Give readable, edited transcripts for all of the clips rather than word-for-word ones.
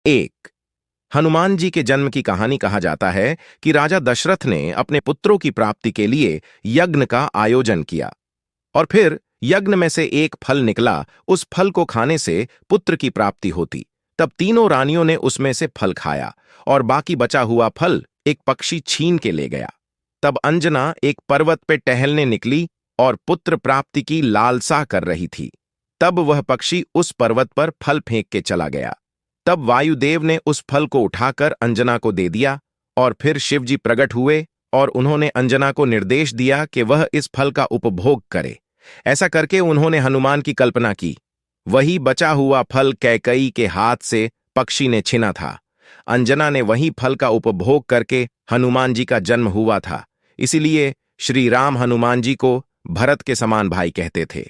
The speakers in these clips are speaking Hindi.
एक। हनुमान जी के जन्म की कहानी कहा जाता है कि राजा दशरथ ने अपने पुत्रों की प्राप्ति के लिए यज्ञ का आयोजन किया और फिर यज्ञ में से एक फल निकला। उस फल को खाने से पुत्र की प्राप्ति होती। तब तीनों रानियों ने उसमें से फल खाया और बाकी बचा हुआ फल एक पक्षी छीन के ले गया। तब अंजना एक पर्वत पे टहलने निकली और पुत्र प्राप्ति की लालसा कर रही थी। तब वह पक्षी उस पर्वत पर फल फेंक के चला गया। तब वायुदेव ने उस फल को उठाकर अंजना को दे दिया और फिर शिवजी प्रकट हुए और उन्होंने अंजना को निर्देश दिया कि वह इस फल का उपभोग करे। ऐसा करके उन्होंने हनुमान की कल्पना की। वही बचा हुआ फल कैकई के हाथ से पक्षी ने छीना था। अंजना ने वही फल का उपभोग करके हनुमान जी का जन्म हुआ था। इसीलिए श्री राम हनुमान जी को भरत के समान भाई कहते थे।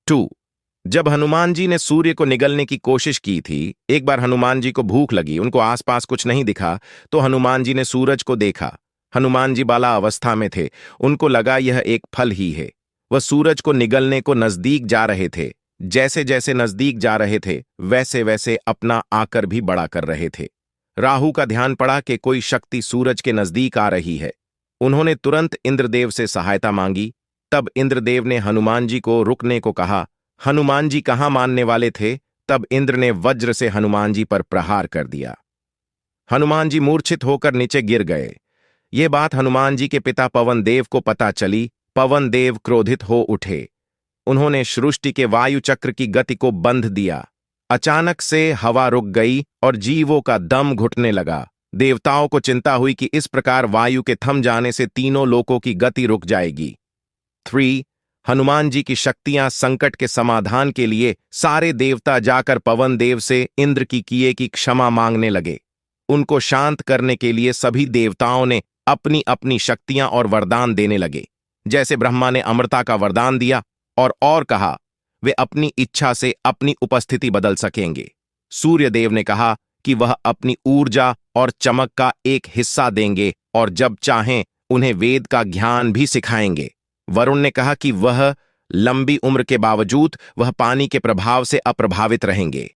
2। जब हनुमान जी ने सूर्य को निगलने की कोशिश की थी, एक बार हनुमान जी को भूख लगी, उनको आसपास कुछ नहीं दिखा, तो हनुमान जी ने सूरज को देखा। हनुमान जी बाला अवस्था में थे, उनको लगा यह एक फल ही है। वह सूरज को निगलने को नजदीक जा रहे थे। जैसे जैसे नजदीक जा रहे थे, वैसे वैसे अपना आकर भी बड़ा कर रहे थे। राहु का ध्यान पड़ा कि कोई शक्ति सूरज के नजदीक आ रही है। उन्होंने तुरंत इंद्रदेव से सहायता मांगी। तब इंद्रदेव ने हनुमान जी को रुकने को कहा। हनुमान जी कहाँ मानने वाले थे, तब इंद्र ने वज्र से हनुमान जी पर प्रहार कर दिया। हनुमान जी मूर्छित होकर नीचे गिर गए। ये बात हनुमान जी के पिता पवन देव को पता चली। पवन देव क्रोधित हो उठे। उन्होंने सृष्टि के वायु चक्र की गति को बंध दिया। अचानक से हवा रुक गई और जीवों का दम घुटने लगा। देवताओं को चिंता हुई कि इस प्रकार वायु के थम जाने से तीनों लोकों की गति रुक जाएगी। 3। हनुमान जी की शक्तियां संकट के समाधान के लिए सारे देवता जाकर पवन देव से इंद्र की किए की क्षमा मांगने लगे। उनको शांत करने के लिए सभी देवताओं ने अपनी अपनी शक्तियां और वरदान देने लगे। जैसे ब्रह्मा ने अमरता का वरदान दिया और कहा वे अपनी इच्छा से अपनी उपस्थिति बदल सकेंगे। सूर्य देव ने कहा कि वह अपनी ऊर्जा और चमक का एक हिस्सा देंगे और जब चाहें उन्हें वेद का ज्ञान भी सिखाएंगे। वरुण ने कहा कि वह लंबी उम्र के बावजूद वह पानी के प्रभाव से अप्रभावित रहेंगे।